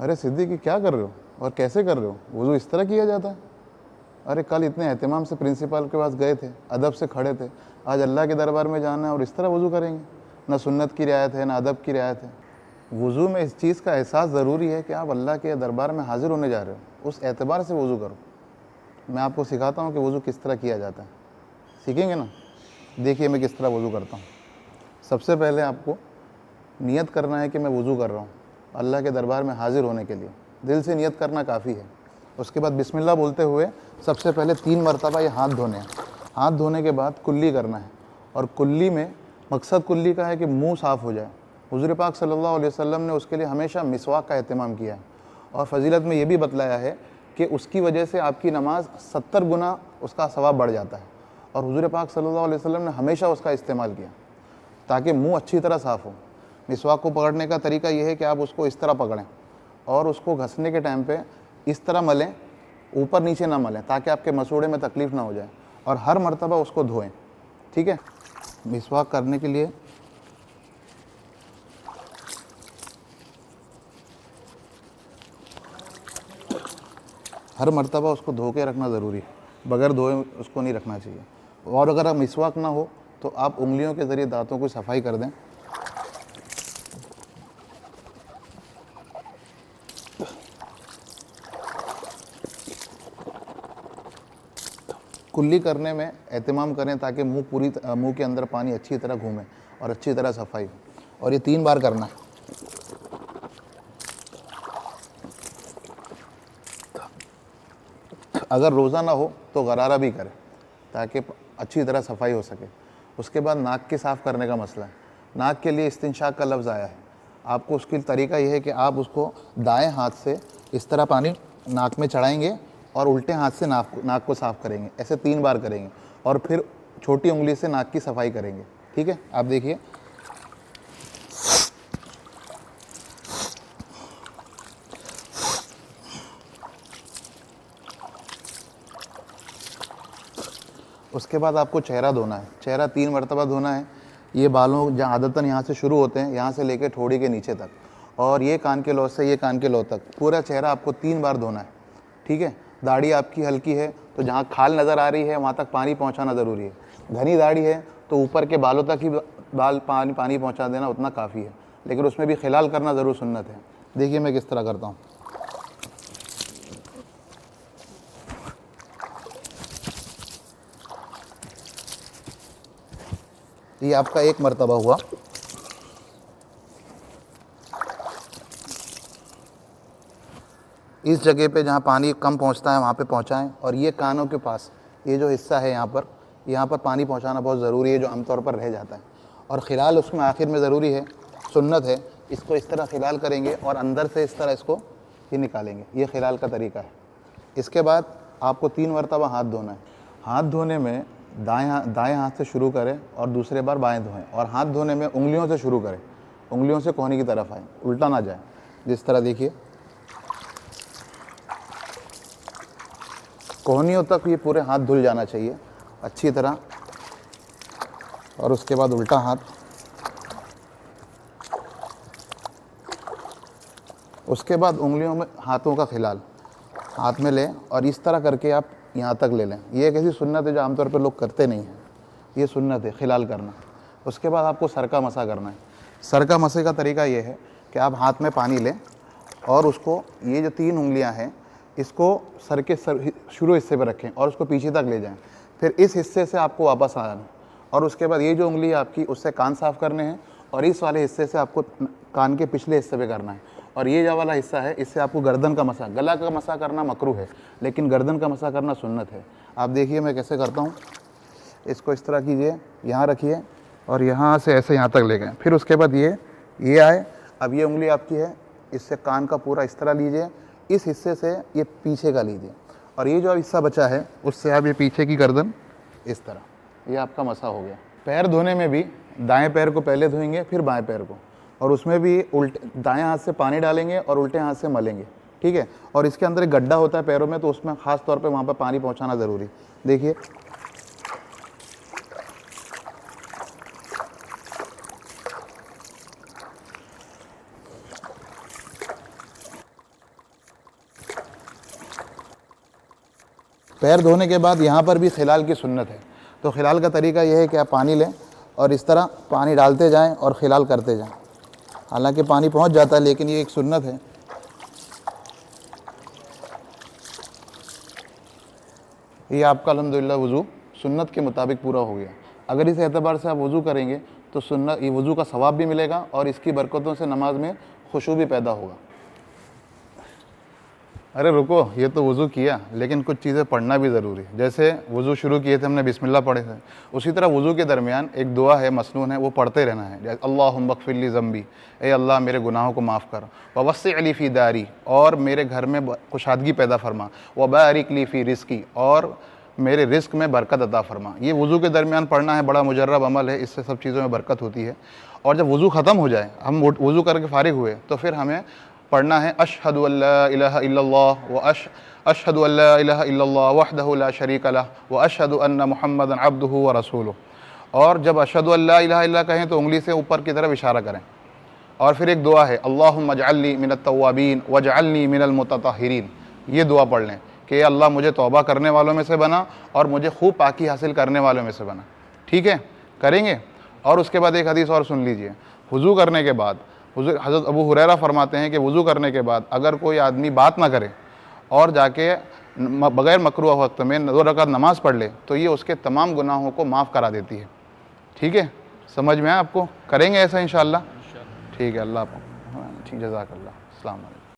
अरे सिद्दीकी क्या कर रहे हो और कैसे कर रहे हो? वज़ू इस तरह किया जाता है? अरे कल इतने एहतिमाम से प्रिंसिपल के पास गए थे, अदब से खड़े थे, आज अल्लाह के दरबार में जाना है और इस तरह वज़ू करेंगे? ना सुन्नत की रियायत है, ना अदब की रियायत है। वज़ू में इस चीज़ का एहसास ज़रूरी है कि आप अल्लाह के दरबार में हाज़िर होने जा रहे हो, उस एतबार से वज़ू करो। मैं आपको सिखाता हूँ कि वज़ू किस तरह किया जाता है, सीखेंगे ना? देखिए मैं किस तरह वज़ू करता हूँ। सबसे पहले आपको नियत करना है कि मैं वज़ू कर रहा हूँ अल्लाह के दरबार में हाज़िर होने के लिए। दिल से नियत करना काफ़ी है। उसके बाद बिस्मिल्लाह बोलते हुए सबसे पहले 3 मरतबा ये हाथ धोने हैं। हाथ धोने के बाद कुल्ली करना है, और कुल्ली में मकसद कुल्ली का है कि मुंह साफ़ हो जाए। हुज़ूर पाक सल्लल्लाहु अलैहि वसल्लम ने उसके लिए हमेशा मिसवाक का एहतमाम किया है, और फ़जीलत में ये भी बतलाया है कि उसकी वजह से आपकी नमाज 70 गुना उसका सवाब बढ़ जाता है। और हुज़ूर पाक सल्लल्लाहु अलैहि वसल्लम ने हमेशा उसका इस्तेमाल किया ताकि मुंह अच्छी तरह साफ़ हो। मिसवाक को पकड़ने का तरीका यह है कि आप उसको इस तरह पकड़ें और उसको घसने के टाइम पे इस तरह मलें, ऊपर नीचे ना मलें, ताकि आपके मसूड़े में तकलीफ़ ना हो जाए, और हर मर्तबा उसको धोएं। ठीक है? मिसवाक करने के लिए हर मर्तबा उसको धो के रखना ज़रूरी है, बगैर धोए उसको नहीं रखना चाहिए। और अगर आप मिसवाक ना हो तो आप उंगलियों के ज़रिए दांतों की सफाई कर दें। कुल्ली करने में एहतिमाम करें ताकि मुंह के अंदर पानी अच्छी तरह घूमे और अच्छी तरह सफाई हो, और ये 3 बार करना है। अगर रोज़ा ना हो तो गरारा भी करें ताकि अच्छी तरह सफाई हो सके। उसके बाद नाक के साफ़ करने का मसला है। नाक के लिए इस्तिंशाक का लफ्ज़ आया है। आपको उसकी तरीका यह है कि आप उसको दाएं हाथ से इस तरह पानी नाक में चढ़ाएंगे और उल्टे हाथ से नाक को साफ़ करेंगे। ऐसे 3 बार करेंगे, और फिर छोटी उंगली से नाक की सफाई करेंगे। ठीक है? आप देखिए, उसके बाद आपको चेहरा धोना है। चेहरा 3 मरतबा धोना है। ये बालों जहाँ आदतन यहाँ से शुरू होते हैं, यहाँ से लेकर ठोड़ी के नीचे तक, और ये कान के लौ से ये कान के लौ तक, पूरा चेहरा आपको 3 बार धोना है। ठीक है? दाढ़ी आपकी हल्की है तो जहाँ खाल नज़र आ रही है वहाँ तक पानी पहुँचाना ज़रूरी है। घनी दाढ़ी है तो ऊपर के बालों तक ही पानी पहुँचा देना उतना काफ़ी है, लेकिन उसमें भी खिलाल करना ज़रूर सुन्नत है। देखिए मैं किस तरह करता हूँ। ये आपका 1 मरतबा हुआ। इस जगह पे जहाँ पानी कम पहुँचता है वहाँ पे पहुँचाएँ, और ये कानों के पास ये जो हिस्सा है यहाँ पर पानी पहुँचाना बहुत ज़रूरी है, जो आमतौर पर रह जाता है। और खिलाल उसमें आखिर में ज़रूरी है, सुन्नत है। इसको इस तरह खिलाल करेंगे और अंदर से इस तरह इसको ये निकालेंगे। ये खिलाल का तरीका है। इसके बाद आपको 3 मरतबा हाथ धोना है। हाथ धोने में दाएं हाथ से शुरू करें और दूसरे बार बाएं धोएं, और हाथ धोने में उंगलियों से शुरू करें, उंगलियों से कोहनी की तरफ आए, उल्टा ना जाए। जिस तरह देखिए, कोहनियों तक ये पूरे हाथ धुल जाना चाहिए अच्छी तरह, और उसके बाद उल्टा हाथ, उसके बाद उंगलियों में हाथों का खिलाल हाथ में लें और इस तरह करके आप यहाँ तक ले लें। ये एक ऐसी सुन्नत है जो आमतौर पर लोग करते नहीं हैं, ये सुन्नत है खिलाल करना। उसके बाद आपको सर का मसा करना है। सर का मसे का तरीका ये है कि आप हाथ में पानी लें और उसको, ये जो 3 उंगलियां हैं, इसको सर के शुरू हिस्से पर रखें और उसको पीछे तक ले जाएं। फिर इस हिस्से से आपको वापस आना है, और उसके बाद ये जो उंगली है आपकी, उससे कान साफ़ करने हैं, और इस वाले हिस्से से आपको कान के पिछले हिस्से पे करना है। और ये जो वाला हिस्सा है, इससे आपको गर्दन का मसा, गला का मसा करना मकरूह है, लेकिन गर्दन का मसा करना सुन्नत है। आप देखिए मैं कैसे करता हूँ। इसको इस तरह कीजिए, यहाँ रखिए और यहाँ से ऐसे यहाँ तक ले गए। फिर उसके बाद ये आए। अब ये उंगली आपकी है, इससे कान का पूरा इस तरह लीजिए, इस हिस्से से ये पीछे का लीजिए, और ये जो हिस्सा बचा है उससे आप ये पीछे की गर्दन इस तरह, ये आपका मसा हो गया। पैर धोने में भी दाएं पैर को पहले धोएंगे, फिर बाएं पैर को, और उसमें भी दाएं हाथ से पानी डालेंगे और उल्टे हाथ से मलेंगे। ठीक है? और इसके अंदर एक गड्ढा होता है पैरों में, तो उसमें ख़ास तौर पे वहाँ पर पानी पहुँचाना ज़रूरी। देखिए पैर धोने के बाद यहाँ पर भी खिलाल की सुन्नत है। तो खिलाल का तरीका यह है कि आप पानी लें और इस तरह पानी डालते जाएं और खिलाल करते जाएं। हालांकि पानी पहुँच जाता है, लेकिन ये एक सुन्नत है। ये आपका अल्हम्दुलिल्लाह वज़ू सुन्नत के मुताबिक पूरा हो गया। अगर इस एतबार से आप वज़ू करेंगे तो सुन्नत, ये वज़ू का सवाब भी मिलेगा और इसकी बरकतों से नमाज में खुशू भी पैदा होगा। अरे रुको, ये तो वज़ू किया, लेकिन कुछ चीज़ें पढ़ना भी ज़रूरी है। जैसे वज़ू शुरू किए थे हमने, बिस्मिल्लाह पढ़े थे, उसी तरह वज़ू के दरमियान एक दुआ है, मसनून है, वो पढ़ते रहना है। जैसे अल्लाहुम्मा ग़फ़िरली ज़म्बी, ए अल्लाह मेरे गुनाहों को माफ़ कर, व वस्सिअ ली फ़ी दारी, और मेरे घर में कुशादगी पैदा फरमा, व बारिक ली फ़ी रिज़्क़ी, और मेरे रिस्क में बरकत अता फरमा। ये वज़ू के दरमियान पढ़ना है, बड़ा मुजर्रब अमल है, इससे सब चीज़ों में बरकत होती है। और जब वज़ू ख़त्म हो जाए, हम वज़ू करके फ़ारिग हुए, तो फिर हमें पढ़ना है अशहदु अल्ला इलाहा इल्लल्लाह व अशहदु अल्ला इलाहा इल्लल्लाह वहदहु ला शरीक लह व अशहदु अन्न मुहम्मदन अब्दुहु व रसूलुहु। और जब अशहदु अल्ला इलाहा इल्लल्लाह कहें तो उंगली से ऊपर की तरफ इशारा करें। और फिर एक दुआ है, अल्लाहुम्मा जअलनी मिनत तव्वाबीन वजअलनी मिनल मुततहिरीन। ये दुआ पढ़ लें कि अल्लाह मुझे तौबा करने वालों में से बना और मुझे खूब पाकी हासिल करने वालों में से बना। ठीक है, करेंगे। और उसके बाद एक हदीस और सुन लीजिए। वज़ू करने के बाद हज़रत अबू हुरैरा फरमाते हैं कि वज़ू करने के बाद अगर कोई आदमी बात ना करे और जाके बग़ैर मकरूह वक्त में 2 रकात नमाज़ पढ़ ले तो ये उसके तमाम गुनाहों को माफ़ करा देती है। ठीक है, समझ में आया आपको? करेंगे ऐसा इंशाअल्लाह। ठीक है, अल्लाह ठीक, जज़ाकल्लाह, अस्सलाम वालेकुम।